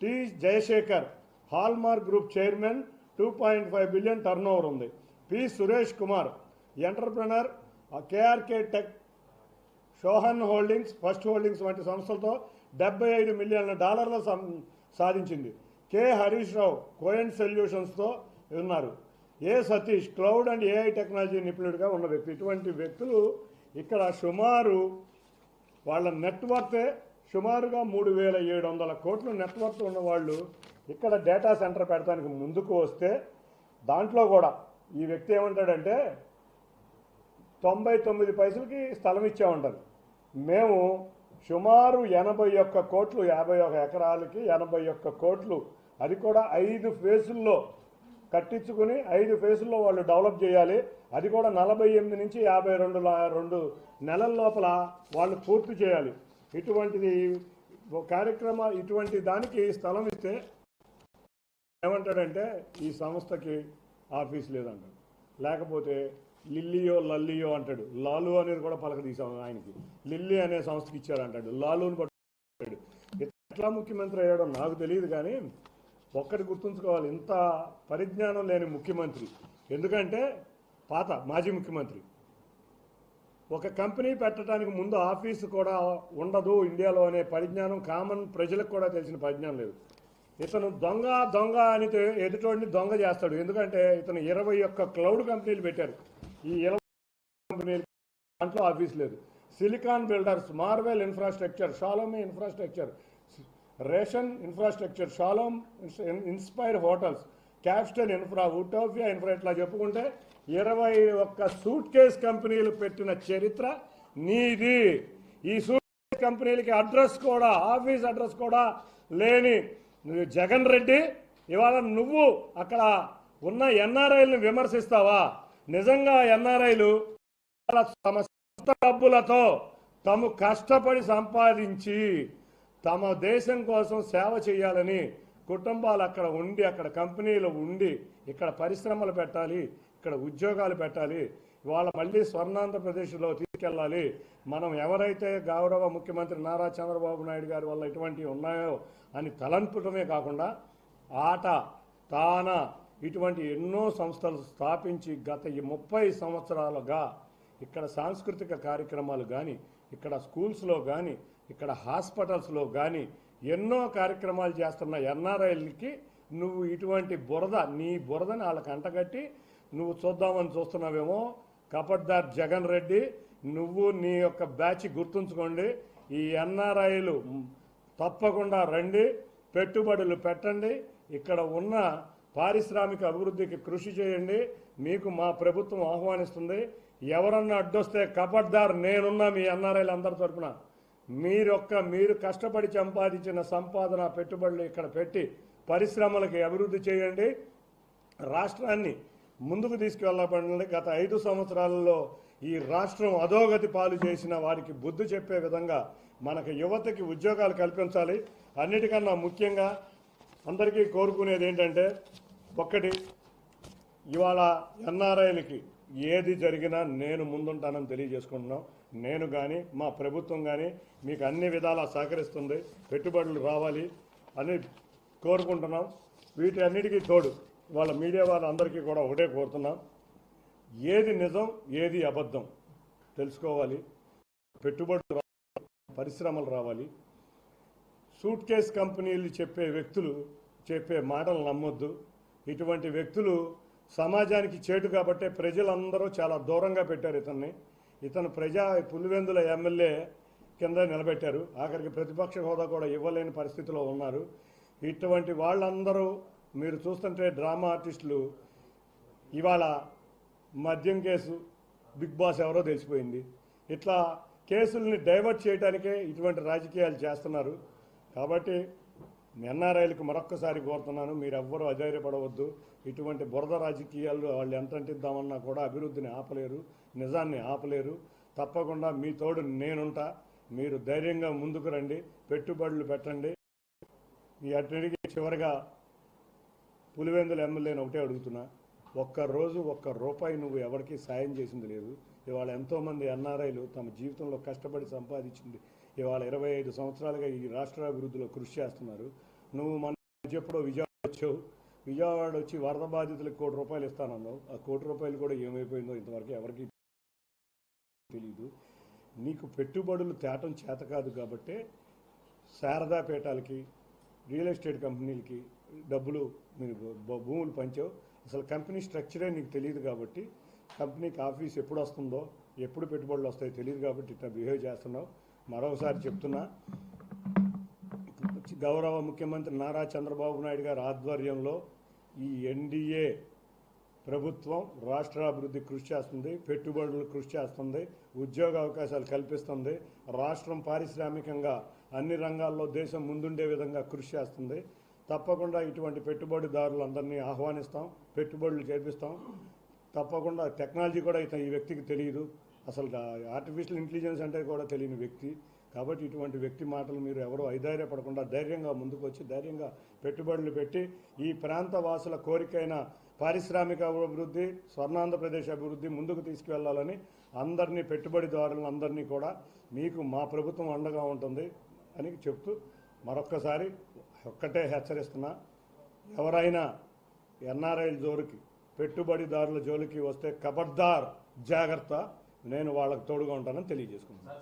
T Jayasekhar Hallmark group chairman 2.5 billion turnover ఉంది. P Suresh Kumar entrepreneur KRK tech షోహన్ holdings first holdings వంటి సంస్థలతో $75 మిలియన్ల సాధించింది. కె హరీష్ రావు కోయెంట్ సొల్యూషన్స్తో ఉన్నారు. A Satish cloud and AI technology నిపుణుడిగా ఉన్న వ్యక్తి. ఇటువంటి వ్యక్తులు ఇక్కడ సుమారు వాళ్ళ నెట్వర్తే సుమారుగా 3,700 కోట్ల నెట్వర్క్ ఉన్న వాళ్ళు ఇక్కడ డేటా సెంటర్ పెడతానికి ముందుకు వస్తే దాంట్లో కూడా ఈ వ్యక్తి ఏమంటాడంటే 99 పైసలకి స్థలం ఇచ్చామంటారు. మేము సుమారు 81 కోట్లు 51 ఎకరాలకి 81 కోట్లు, అది కూడా 5 ఫేజుల్లో కట్టించుకుని 5 ఫేజుల్లో వాళ్ళు డెవలప్ చేయాలి. అది కూడా 48 నుంచి 52 నెలల లోపల వాళ్ళు పూర్తి చేయాలి. ఇటువంటిది కార్యక్రమం, ఇటువంటి దానికి స్థలం ఇస్తే ఏమంటాడంటే ఈ సంస్థకి ఆఫీస్ లేదంటాడు, లేకపోతే లిల్లియో లల్లియో అంటాడు. లాలు అనేది కూడా పలక తీసాము ఆయనకి. లిల్లీ అనే సంస్థకి ఇచ్చారంటాడు, లాలుని పట్టాడు. ఎట్లా ముఖ్యమంత్రి అయ్యాడో నాకు తెలియదు, కానీ ఒక్కటి గుర్తుంచుకోవాలి, ఇంత పరిజ్ఞానం లేని ముఖ్యమంత్రి. ఎందుకంటే మాజీ ముఖ్యమంత్రి ఒక కంపెనీ పెట్టడానికి ముందు ఆఫీసు కూడా ఉండదు ఇండియాలో అనే పరిజ్ఞానం కామన్ ప్రజలకు కూడా తెలిసిన పరిజ్ఞానం లేదు. ఇతను దొంగ అని ఎదుటోడిని దొంగ చేస్తాడు. ఎందుకంటే ఇతను 21 క్లౌడ్ కంపెనీలు పెట్టారు. ఈ 20 కంపెనీలు దాంట్లో ఆఫీస్ లేదు. Silicon Builders, Marvel infrastructure, Shalom infrastructure, Ration infrastructure, Shalom Inspire hotels, Capstone infra, Utopia infra, ఇట్లా చెప్పుకుంటే 21 సూట్ కేస్ కంపెనీలు పెట్టిన చరిత్ర నీది. ఈ సూట్ కేస్ కంపెనీలకి అడ్రస్ కూడా, ఆఫీస్ అడ్రస్ కూడా లేని జగన్ రెడ్డి ఇవాళ నువ్వు అక్కడ ఉన్న ఎన్ఆర్ఐలను విమర్శిస్తావా? నిజంగా ఎన్ఆర్ఐలు తమ సొంత డబ్బులతో తాము కష్టపడి సంపాదించి తమ దేశం కోసం సేవ చేయాలని కుటుంబాలు అక్కడ ఉండి, అక్కడ కంపెనీలు ఉండి, ఇక్కడ పరిశ్రమలు పెట్టాలి, ఇక్కడ ఉద్యోగాలు పెట్టాలి, ఇవాళ మళ్ళీ స్వర్ణాంధ్రప్రదేశ్లో తీసుకెళ్ళాలి. మనం ఎవరైతే గౌరవ ముఖ్యమంత్రి నారా చంద్రబాబు నాయుడు గారి వల్ల ఇటువంటివి ఉన్నాయో అని తలంపటమే కాకుండా తాన ఇటువంటి ఎన్నో సంస్థలు స్థాపించి గత 30 సంవత్సరాలుగా ఇక్కడ సాంస్కృతిక కార్యక్రమాలు కానీ, ఇక్కడ స్కూల్స్లో కానీ, ఇక్కడ హాస్పిటల్స్లో కానీ ఎన్నో కార్యక్రమాలు చేస్తున్న ఎన్ఆర్ఐలకి నువ్వు ఇటువంటి నీ బురదని వాళ్ళకి అంటగట్టి నువ్వు చూద్దామని చూస్తున్నావేమో. కపట్దార్ జగన్ రెడ్డి, నువ్వు నీ యొక్క బ్యాచ్ గుర్తుంచుకోండి. ఈ ఎన్ఆర్ఐలు తప్పకుండా రండి, పెట్టుబడులు పెట్టండి, ఇక్కడ ఉన్న పారిశ్రామిక అభివృద్ధికి కృషి చేయండి. మీకు మా ప్రభుత్వం ఆహ్వానిస్తుంది. ఎవరన్నా అడ్డొస్తే కపట్దార్ నేనున్నా మీ ఎన్ఆర్ఐలు అందరి తరఫున. మీరు కష్టపడి సంపాదించిన సంపాదన పెట్టుబడులు ఇక్కడ పెట్టి పరిశ్రమలకి అభివృద్ధి చేయండి, రాష్ట్రాన్ని ముందుకు తీసుకువెళ్ళబడండి. గత 5 సంవత్సరాలలో ఈ రాష్ట్రం అధోగతి పాలు చేసిన వారికి బుద్ధి చెప్పే విధంగా మనకు యువతకి ఉద్యోగాలు కల్పించాలి. అన్నిటికన్నా ముఖ్యంగా అందరికీ కోరుకునేది ఏంటంటే, ఒక్కటి, ఇవాళ ఎన్ఆర్ఐలకి ఏది జరిగినా నేను ముందుంటానని తెలియజేసుకుంటున్నాం. నేను కానీ మా ప్రభుత్వం కానీ మీకు అన్ని విధాలా సహకరిస్తుంది, పెట్టుబడులు రావాలి అని కోరుకుంటున్నాం. వీటన్నిటికీ తోడు వాళ్ళ మీడియా వాళ్ళందరికీ కూడా ఒకటే కోరుతున్నాం, ఏది నిజం ఏది అబద్ధం తెలుసుకోవాలి, పెట్టుబడులు రావాలి, పరిశ్రమలు రావాలి. సూట్ కేస్ కంపెనీలు చెప్పే వ్యక్తులు చెప్పే మాటలు నమ్మొద్దు. ఇటువంటి వ్యక్తులు సమాజానికి చేటు కాబట్టే ప్రజలందరూ చాలా దూరంగా పెట్టారు ఇతన్ని. ఇతను పులివెందుల ఎమ్మెల్యే కింద నిలబెట్టారు. ఆఖరికి ప్రతిపక్ష హోదా కూడా ఇవ్వలేని పరిస్థితిలో ఉన్నారు. ఇటువంటి వాళ్ళందరూ మీరు చూస్తుంటే డ్రామా ఆర్టిస్టులు ఇవాళ మద్యం కేసు, బిగ్ బాస్ ఎవరో తెలిసిపోయింది. ఇట్లా కేసుల్ని డైవర్ట్ చేయడానికే ఇటువంటి రాజకీయాలు చేస్తున్నారు. కాబట్టి ఎన్ఆర్ఐలకు మరొక్కసారి కోరుతున్నాను, మీరు ఎవ్వరూ అధైర్యపడవద్దు. ఇటువంటి బురద రాజకీయాలు వాళ్ళు ఎంత అంటిద్దామన్నా కూడా అభివృద్ధిని ఆపలేరు, నిజాన్ని ఆపలేరు. తప్పకుండా మీ తోడు నేనుంటా. మీరు ధైర్యంగా ముందుకు రండి, పెట్టుబడులు పెట్టండి. ఈ అన్నిటికీ చివరిగా పులివెందుల ఎమ్మెల్యేని ఒకటే అడుగుతున్నా, ఒక్క రూపాయి నువ్వు ఎవరికి సాయం చేసింది లేదు. ఇవాళ ఎంతోమంది ఎన్ఆర్ఐలు తమ జీవితంలో కష్టపడి సంపాదించింది ఇవాళ 25 సంవత్సరాలుగా ఈ రాష్ట్ర అభివృద్ధిలో కృషి చేస్తున్నారు. నువ్వు మన ఎప్పుడో విజయవాడ వచ్చావు, విజయవాడ వచ్చి వరద బాధితులకు ₹1,00,00,000 ఇస్తానన్నావు. ఆ ₹1,00,00,000 కూడా ఏమైపోయిందో ఇంతవరకు ఎవరికి తెలియదు. నీకు పెట్టుబడులు తేటం చేత కాదు కాబట్టి శారదా పీఠాలకి, రియల్ ఎస్టేట్ కంపెనీలకి డబ్బులు మీరు భూములు పంచావు. అసలు కంపెనీ స్ట్రక్చరే నీకు తెలియదు కాబట్టి, కంపెనీకి ఆఫీస్ ఎప్పుడు వస్తుందో, ఎప్పుడు పెట్టుబడులు వస్తాయో తెలియదు కాబట్టి ఇట్లా బిహేవ్ చేస్తున్నావు. మరొకసారి చెప్తున్నా, గౌరవ ముఖ్యమంత్రి నారా చంద్రబాబు నాయుడు గారి ఆధ్వర్యంలో ఈ ఎన్డీఏ ప్రభుత్వం రాష్ట్రాభివృద్ధి కృషి చేస్తుంది, పెట్టుబడులు కృషి చేస్తుంది, ఉద్యోగ అవకాశాలు కల్పిస్తుంది, రాష్ట్రం పారిశ్రామికంగా అన్ని రంగాల్లో దేశం ముందుండే విధంగా కృషి చేస్తుంది. తప్పకుండా ఇటువంటి పెట్టుబడిదారులందరినీ ఆహ్వానిస్తాం, పెట్టుబడులు చేపిస్తాం. తప్పకుండా టెక్నాలజీ కూడా ఈ వ్యక్తికి తెలియదు, అసలు ఆర్టిఫిషియల్ ఇంటెలిజెన్స్ అంటే కూడా తెలియని వ్యక్తి. కాబట్టి ఇటువంటి వ్యక్తి మాటలు మీరు ఎవరో ఐధైర్యపడకుండా ధైర్యంగా ముందుకు వచ్చి ధైర్యంగా పెట్టుబడులు పెట్టి ఈ ప్రాంత వాసుల కోరికైన పారిశ్రామిక అభివృద్ధి, స్వర్ణాంధ్రప్రదేశ్ అభివృద్ధి ముందుకు తీసుకువెళ్లాలని అందరినీ, పెట్టుబడిదారులను అందరినీ కూడా మీకు మా ప్రభుత్వం అండగా ఉంటుంది అని చెప్తూ మరొక్కసారి ఒక్కటే హెచ్చరిస్తున్నా, ఎవరైనా ఎన్ఆర్ఐల జోలికి, పెట్టుబడిదారుల జోలికి వస్తే ఖబర్దార్, జాగ్రత్త, నేను వాళ్ళకు తోడుగా ఉంటానని తెలియజేసుకుంటున్నాను.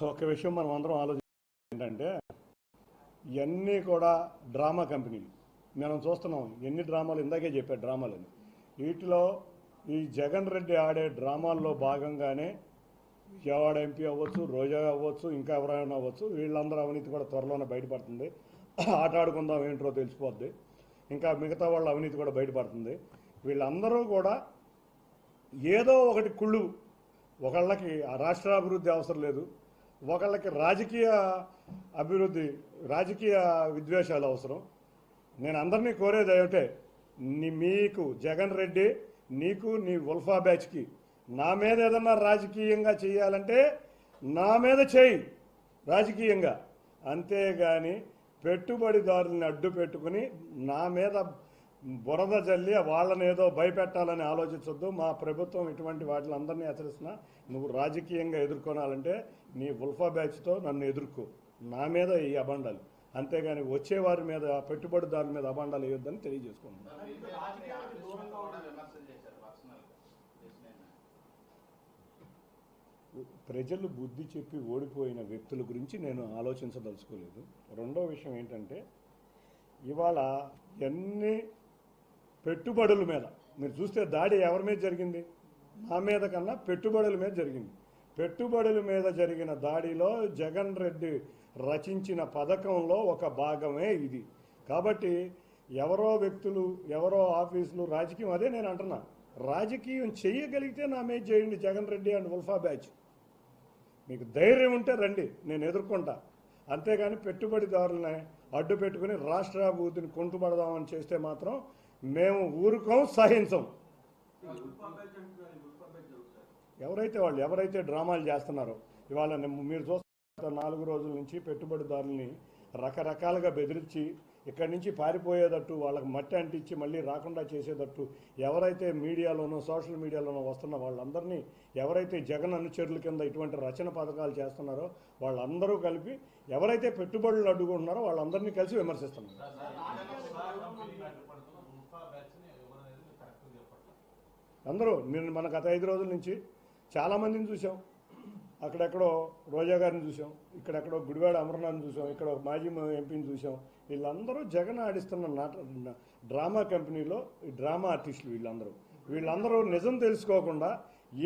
ఒక విషయం మనం అందరం ఆలోచించాలి ఏంటంటే, ఇవన్నీ కూడా డ్రామా కంపెనీలు. మనం చూస్తున్నాం ఎన్ని డ్రామాలు, ఇందాకే చెప్పారు డ్రామాలని. వీటిలో ఈ జగన్ రెడ్డి ఆడే డ్రామాల్లో భాగంగానే విజయవాడ ఎంపీ అవ్వచ్చు, రోజా అవ్వచ్చు, ఇంకా ఎవరైనా అవ్వచ్చు, వీళ్ళందరూ అవినీతి కూడా త్వరలోనే బయటపడుతుంది. ఆట ఆడుకుందాం ఏంటో తెలిసిపోద్ది. ఇంకా మిగతా వాళ్ళ అవినీతి కూడా బయటపడుతుంది. వీళ్ళందరూ కూడా ఏదో ఒకటి కుళ్ళు, ఒకళ్ళకి రాష్ట్రాభివృద్ధి అవసరం లేదు, ఒకళ్ళకి రాజకీయ అభివృద్ధి, రాజకీయ విద్వేషాలు అవసరం. నేను అందరినీ కోరేది ఏమిటే, మీకు జగన్ రెడ్డి, నీకు నీ ఉల్ఫా బ్యాచ్కి నా మీద ఏదన్నా రాజకీయంగా చేయాలంటే నా మీద చేయి రాజకీయంగా, అంతేగాని పెట్టుబడిదారుల్ని అడ్డు పెట్టుకుని నా మీద బురద జల్లి వాళ్ళని ఏదో భయపెట్టాలని ఆలోచించొద్దు. మా ప్రభుత్వం ఇటువంటి వాటిని అందరినీ హెచ్చరిస్తున్నా, నువ్వు రాజకీయంగా ఎదుర్కొనాలంటే నీ ఉల్ఫా బ్యాచ్తో నన్ను ఎదుర్కో, నా మీద ఈ అబండాలు, అంతేగాని వచ్చేవారి మీద, పెట్టుబడిదారుల మీద అబండాలు వేయొద్దని తెలియజేసుకుంటున్నాను. ప్రజలు బుద్ధి చెప్పి ఓడిపోయిన వ్యక్తుల గురించి నేను ఆలోచించదలుచుకోలేదు. రెండో విషయం ఏంటంటే, ఇవాళ ఎన్ని పెట్టుబడుల మీద మీరు చూస్తే దాడి ఎవరి మీద జరిగింది? నా మీద కన్నా పెట్టుబడుల మీద జరిగింది. పెట్టుబడుల మీద జరిగిన దాడిలో జగన్ రెడ్డి రచించిన పథకంలో ఒక భాగమే ఇది. కాబట్టి ఎవరో వ్యక్తులు, ఎవరో ఆఫీసులు, రాజకీయం, అదే నేను అంటున్నా, రాజకీయం చేయగలిగితే నా మీద చేయండి జగన్ రెడ్డి అండ్ ఉల్ఫా బ్యాచ్. మీకు ధైర్యం ఉంటే రండి, నేను ఎదుర్కొంటా. అంతేగాని పెట్టుబడిదారులని అడ్డు పెట్టుకుని రాష్ట్ర అభివృద్ధిని కుంటుపడదామని చేస్తే మాత్రం మేము ఊరుకోం, సహించం. ఎవరైతే డ్రామాలు చేస్తున్నారో, ఇవాళ మీరు చూస్తున్న 4 రోజుల నుంచి పెట్టుబడిదారుల్ని రకరకాలుగా బెదిరించి ఇక్కడి నుంచి పారిపోయేటట్టు, వాళ్ళకి మట్టి అంటించి మళ్ళీ రాకుండా చేసేటట్టు ఎవరైతే మీడియాలోనో సోషల్ మీడియాలోనో వస్తున్న వాళ్ళందరినీ, ఎవరైతే జగన్ అనుచరుల కింద ఇటువంటి రచన పథకాలు చేస్తున్నారో వాళ్ళందరూ కలిపి ఎవరైతే పెట్టుబడులు అడ్డుకుంటున్నారో వాళ్ళందరినీ కలిసి విమర్శిస్తున్నారు. అందరూ మన గత 5 రోజుల నుంచి చాలామందిని చూసాం. అక్కడెక్కడో రోజా గారిని చూసాం, ఇక్కడెక్కడో గుడివాడ అమర్నాథ్ని చూసాం, ఇక్కడ మాజీ ఎంపీని చూసాం. వీళ్ళందరూ జగన్ ఆడిస్తున్న డ్రామా కంపెనీలో డ్రామా ఆర్టిస్టులు. వీళ్ళందరూ నిజం తెలుసుకోకుండా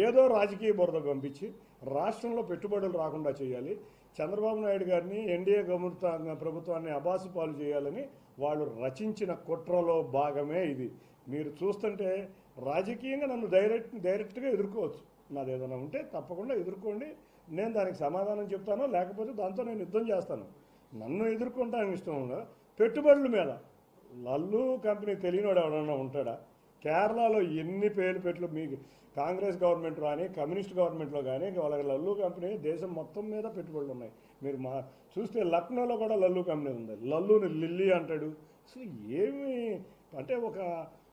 ఏదో రాజకీయ బురద పంపించి రాష్ట్రంలో పెట్టుబడులు రాకుండా చేయాలి, చంద్రబాబు నాయుడు గారిని, ఎన్డీఏ ప్రభుత్వాన్ని అబాసు పాలు చేయాలని వాళ్ళు రచించిన కుట్రలో భాగమే ఇది. మీరు చూస్తుంటే రాజకీయంగా నన్ను డైరెక్ట్గా ఎదుర్కోవచ్చు. నాది ఏదైనా ఉంటే తప్పకుండా ఎదుర్కోండి, నేను దానికి సమాధానం చెప్తాను, లేకపోతే దాంతో నేను యుద్ధం చేస్తాను. నన్ను ఎదుర్కొంటానికి ఇష్టంగా పెట్టుబడుల మీద లల్లు కంపెనీ తెలియనివాడు ఎవడన్నా ఉంటాడా? కేరళలో ఎన్ని పెట్లు మీకు కాంగ్రెస్ గవర్నమెంట్ కానీ కమ్యూనిస్ట్ గవర్నమెంట్లో కానీ వాళ్ళకి లల్లు కంపెనీ దేశం మొత్తం మీద పెట్టుబడులు ఉన్నాయి. మీరు చూస్తే లక్నోలో కూడా లల్లు కంపెనీ ఉంది, లల్లుని లిల్లీ అంటాడు. అసలు ఏమి అంటే ఒక